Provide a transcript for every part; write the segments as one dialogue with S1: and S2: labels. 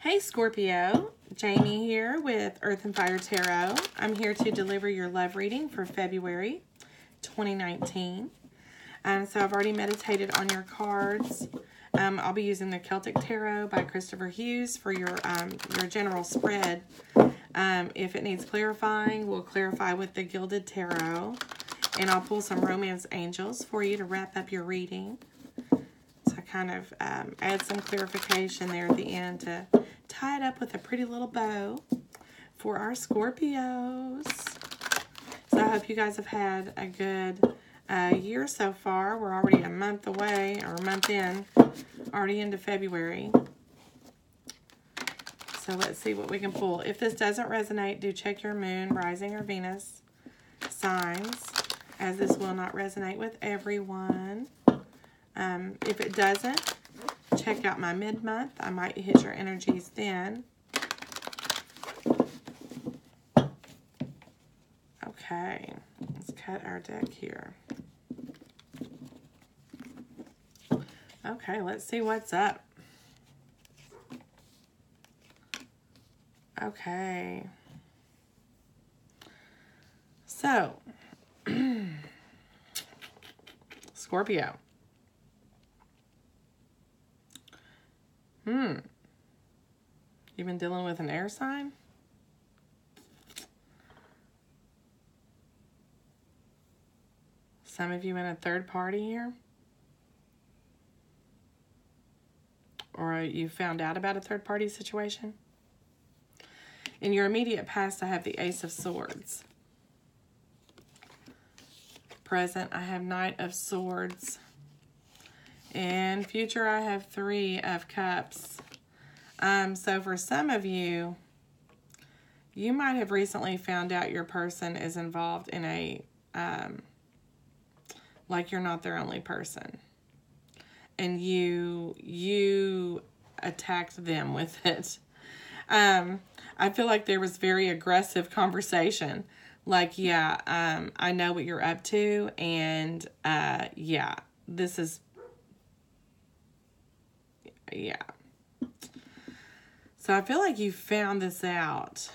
S1: Hey Scorpio, Jamie here with Earth and Fire Tarot. I'm here to deliver your love reading for February 2019. So I've already meditated on your cards. I'll be using the Celtic Tarot by Christopher Hughes for your general spread. If it needs clarifying, we'll clarify with the Gilded Tarot. And I'll pull some Romance Angels for you to wrap up your reading. So I kind of add some clarification there at the end to tie it up with a pretty little bow for our Scorpios. So I hope you guys have had a good year so far. We're already a month away, or a month in, already into February. So let's see what we can pull. If this doesn't resonate, do check your moon, rising, or Venus signs, as this will not resonate with everyone. If it doesn't, check out my mid-month. I might hit your energies then. Okay, let's cut our deck here. Okay, let's see what's up. Okay. So, Scorpio. You've been dealing with an air sign? Some of you in a third party here? Or you found out about a third party situation? In your immediate past, I have the Ace of Swords. Present, I have Knight of Swords. In future, I have Three of Cups. So for some of you, you might have recently found out your person is involved in a, like you're not their only person. And you attacked them with it. I feel like there was very aggressive conversation. Like, yeah, I know what you're up to. And, yeah, this is, yeah. So I feel like you found this out.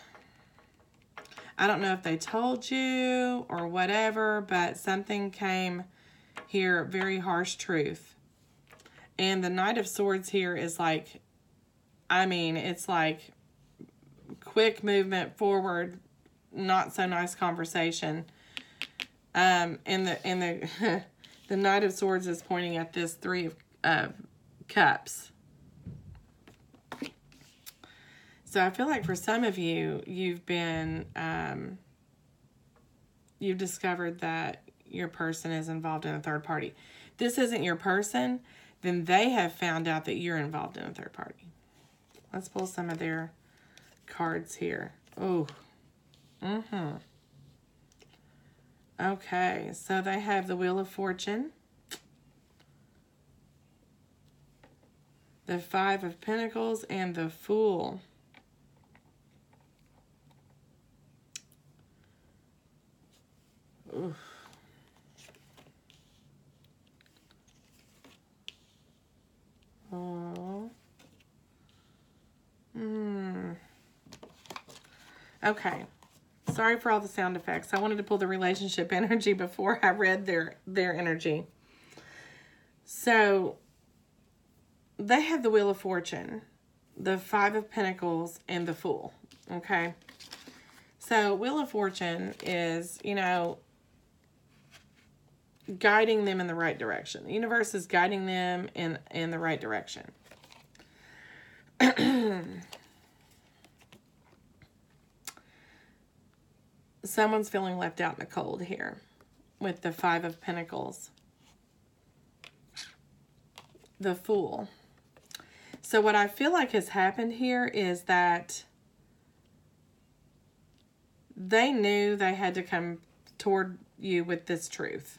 S1: I don't know if they told you or whatever, but something came here, very harsh truth. And the Knight of Swords here is like, I mean, it's like quick movement forward, not so nice conversation. And the the Knight of Swords is pointing at this Three of Cups. So I feel like for some of you, you've been, you've discovered that your person is involved in a third party. If this isn't your person, then they have found out that you're involved in a third party. Let's pull some of their cards here. Oh. Okay, so they have the Wheel of Fortune, the Five of Pentacles, and the Fool. Oof. Oh. Okay. Sorry for all the sound effects. I wanted to pull the relationship energy before I read their energy. So, they have the Wheel of Fortune, the Five of Pentacles, and the Fool. Okay? So, Wheel of Fortune is, you know, guiding them in the right direction. The universe is guiding them in the right direction. Someone's feeling left out in the cold here with the Five of Pentacles. The Fool. So what I feel like has happened here is that they knew they had to come toward you with this truth.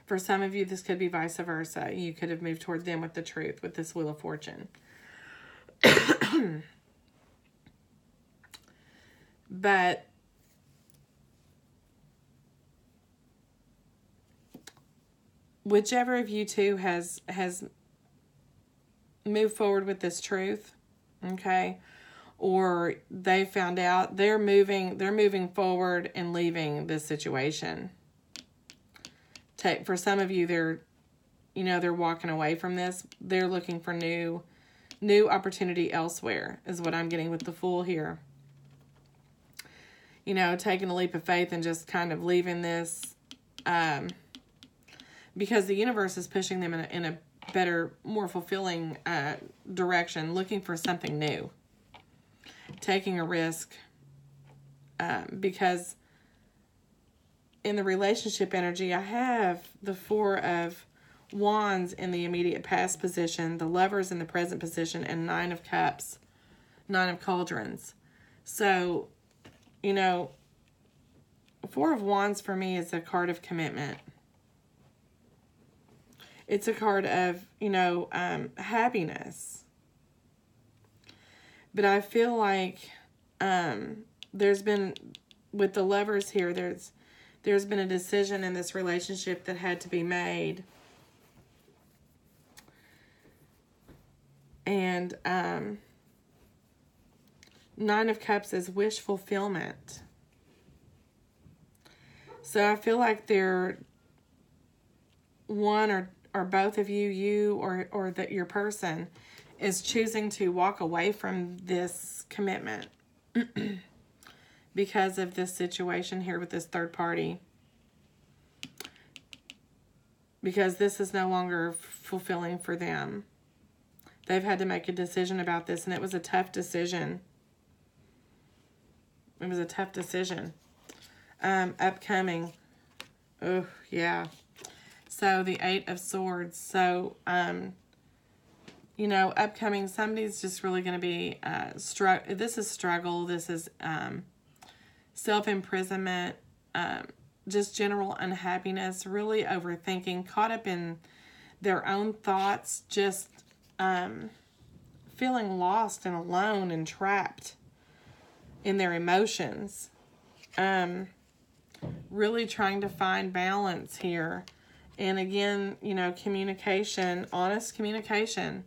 S1: For some of you, this could be vice versa. You could have moved toward them with the truth, with this Wheel of Fortune. But whichever of you two has move forward with this truth, okay? Or they found out they're moving forward and leaving this situation. For some of you, they're walking away from this. They're looking for new opportunity elsewhere, is what I'm getting with the Fool here. Taking a leap of faith and just kind of leaving this, because the universe is pushing them in a better, more fulfilling direction, looking for something new, taking a risk, because in the relationship energy, I have the Four of Wands in the immediate past position, the Lovers in the present position, and Nine of Cups, Nine of Cauldrons. So, Four of Wands for me is a card of commitment. It's a card of, happiness. But I feel like there's been, with the Lovers here, there's been a decision in this relationship that had to be made. And Nine of Cups is wish fulfillment. So I feel like one or both of you or that your person is choosing to walk away from this commitment because of this situation here with this third party. Because this is no longer fulfilling for them. They've had to make a decision about this, and it was a tough decision. It was a tough decision. Upcoming. Oh, yeah. So, the Eight of Swords. So, upcoming, somebody's just really going to be, this is struggle. This is self-imprisonment, just general unhappiness, really overthinking, caught up in their own thoughts, just feeling lost and alone and trapped in their emotions. Really trying to find balance here. And again, communication, honest communication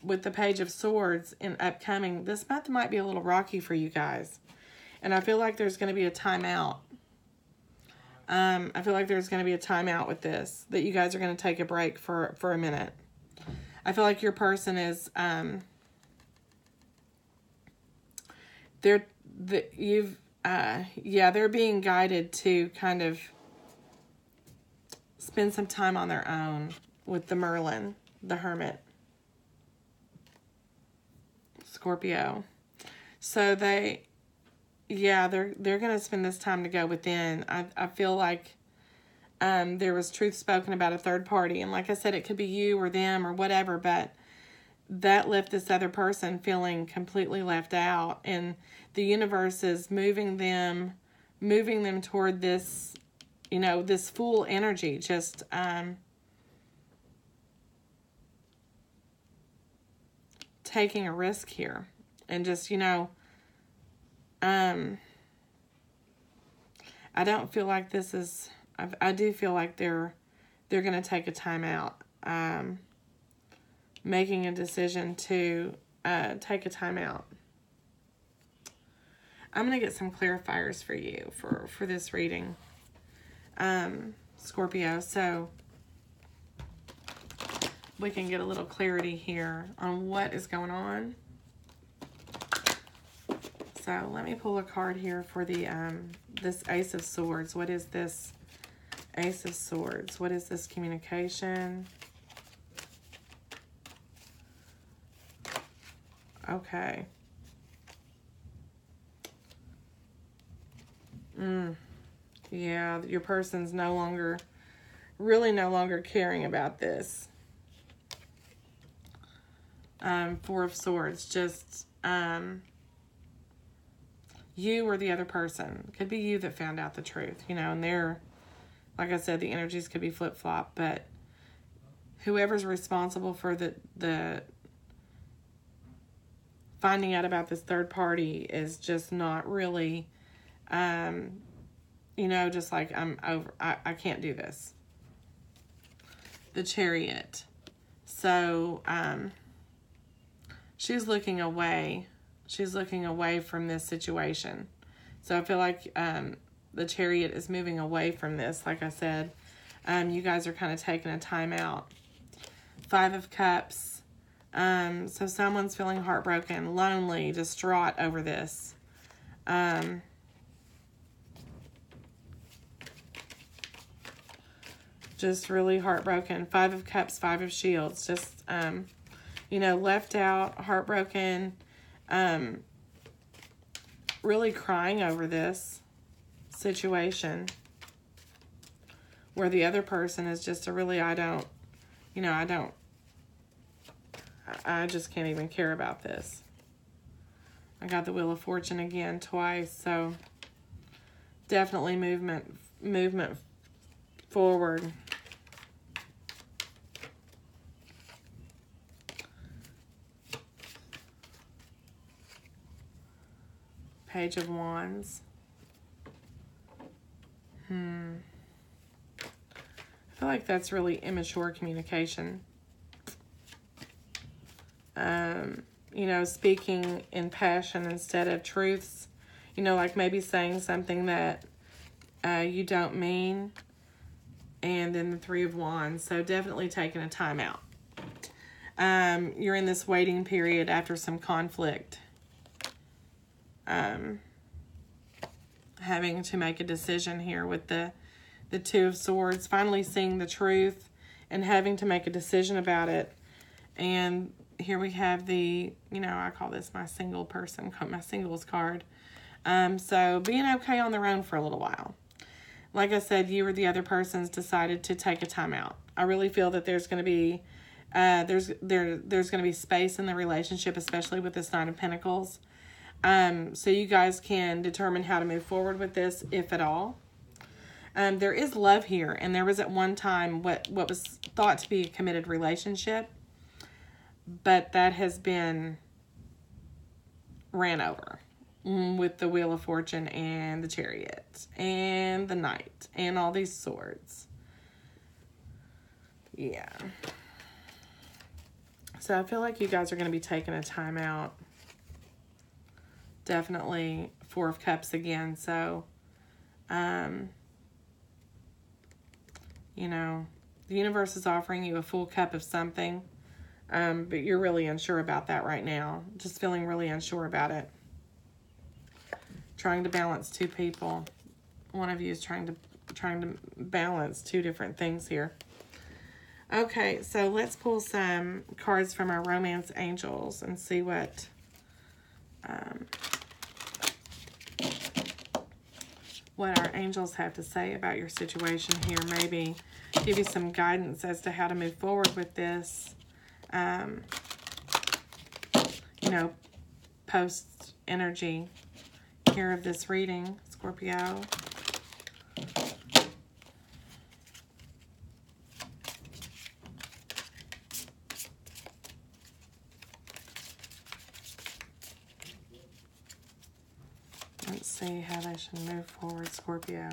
S1: with the Page of Swords in upcoming. This month might be a little rocky for you guys. And I feel like there's going to be a timeout. I feel like there's going to be a timeout with this. That you guys are going to take a break for a minute. I feel like your person is, they're being guided to kind of spend some time on their own with the Merlin, the Hermit, Scorpio. So they're going to spend this time to go within. I feel like there was truth spoken about a third party. And like I said, it could be you or them or whatever, but that left this other person feeling completely left out. And the universe is moving them toward this, this Fool energy. Just taking a risk here. And just, I don't feel like this is, I do feel like they're going to take a time out. Making a decision to take a time out. I'm going to get some clarifiers for you for this reading, Scorpio. So we can get a little clarity here on what is going on. So let me pull a card here for the this Ace of Swords. What is this Ace of Swords? What is this communication? Okay. Yeah, your person's no longer caring about this. Four of Swords, just you or the other person. Could be you that found out the truth, and they're, like I said, the energies could be flip-flop, but whoever's responsible for the finding out about this third party is just not really, just like, I'm over, I can't do this. The Chariot. So, she's looking away. She's looking away from this situation. So I feel like the Chariot is moving away from this. Like I said, you guys are kind of taking a time out. 5 of Cups. So someone's feeling heartbroken, lonely, distraught over this. Just really heartbroken. 5 of Cups, 5 of Shields. Just, you know, left out, heartbroken, really crying over this situation. Where the other person is just a really, I just can't even care about this. I got the Wheel of Fortune again twice, so definitely movement forward. Page of Wands. I feel like that's really immature communication. You know, speaking in passion instead of truths. You know, like maybe saying something that you don't mean. And then the 3 of Wands. So definitely taking a time out. You're in this waiting period after some conflict. Having to make a decision here with the 2 of Swords. Finally seeing the truth and having to make a decision about it. And here we have the, you know, I call this my single person, my singles card. So being okay on their own for a little while. Like I said, you or the other person's decided to take a time out. I really feel that there's going to be there's going to be space in the relationship, especially with this 9 of Pentacles. So you guys can determine how to move forward with this, if at all. There is love here, and there was at one time what was thought to be a committed relationship, but that has been ran over with the Wheel of Fortune and the Chariot and the Knight and all these swords. Yeah. So I feel like you guys are going to be taking a time out. Definitely 4 of Cups again. So, you know, the universe is offering you a full cup of something. But you're really unsure about that right now. Just feeling really unsure about it. Trying to balance 2 people. One of you is trying to balance 2 different things here. Okay, so let's pull some cards from our romance angels and see what our angels have to say about your situation here. Maybe give you some guidance as to how to move forward with this. You know, post energy here of this reading, Scorpio. Let's see how they should move forward, Scorpio.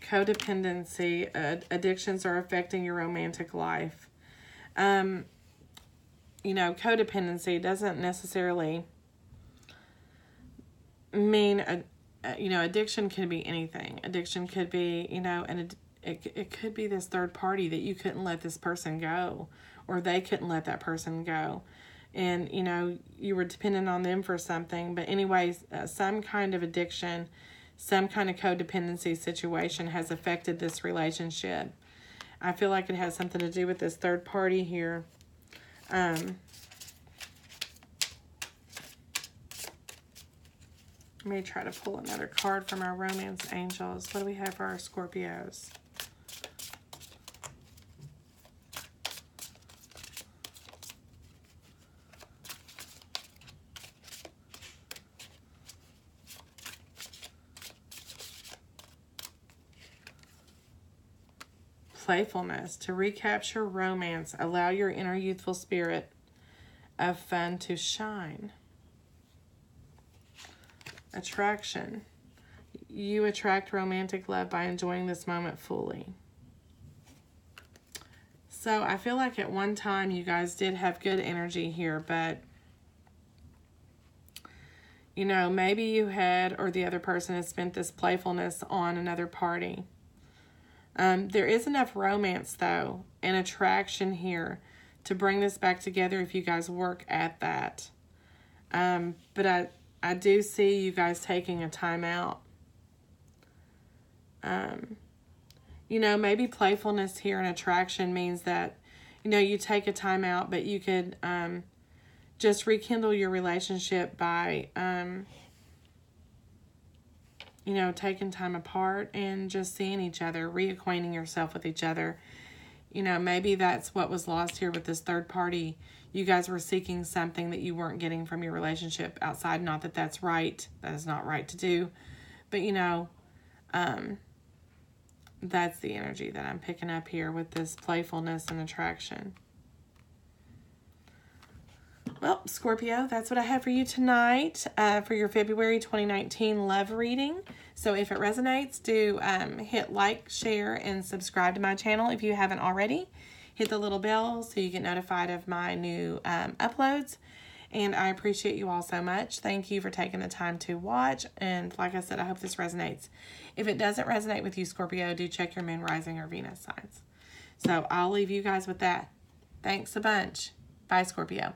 S1: Codependency, addictions are affecting your romantic life. You know, codependency doesn't necessarily mean, you know, addiction can be anything. Addiction could be, you know, and it could be this third party that you couldn't let this person go, or they couldn't let that person go. And, you know, you were dependent on them for something. But anyways, some kind of addiction, some kind of codependency situation has affected this relationship. I feel like it has something to do with this third party here. Let me try to pull another card from our romance angels. What do we have for our Scorpios? Playfulness. To recapture romance, allow your inner youthful spirit of fun to shine. Attraction. You attract romantic love by enjoying this moment fully. So I feel like at one time you guys did have good energy here, but you know, maybe you had, or the other person has spent this playfulness on another party. There is enough romance, though, and attraction here to bring this back together if you guys work at that. But I do see you guys taking a time out. You know, maybe playfulness here and attraction means that, you know, you take a time out, but you could just rekindle your relationship by, you know, taking time apart and just seeing each other, reacquainting yourself with each other. You know, maybe that's what was lost here with this third party. You guys were seeking something that you weren't getting from your relationship outside. Not that that's right. That is not right to do. But, you know, that's the energy that I'm picking up here with this playfulness and attraction. Well, Scorpio, that's what I have for you tonight for your February 2019 love reading. So if it resonates, do hit like, share, and subscribe to my channel if you haven't already. Hit the little bell so you get notified of my new uploads. And I appreciate you all so much. Thank you for taking the time to watch. And like I said, I hope this resonates. If it doesn't resonate with you, Scorpio, do check your moon, rising, or Venus signs. So I'll leave you guys with that. Thanks a bunch. Bye, Scorpio.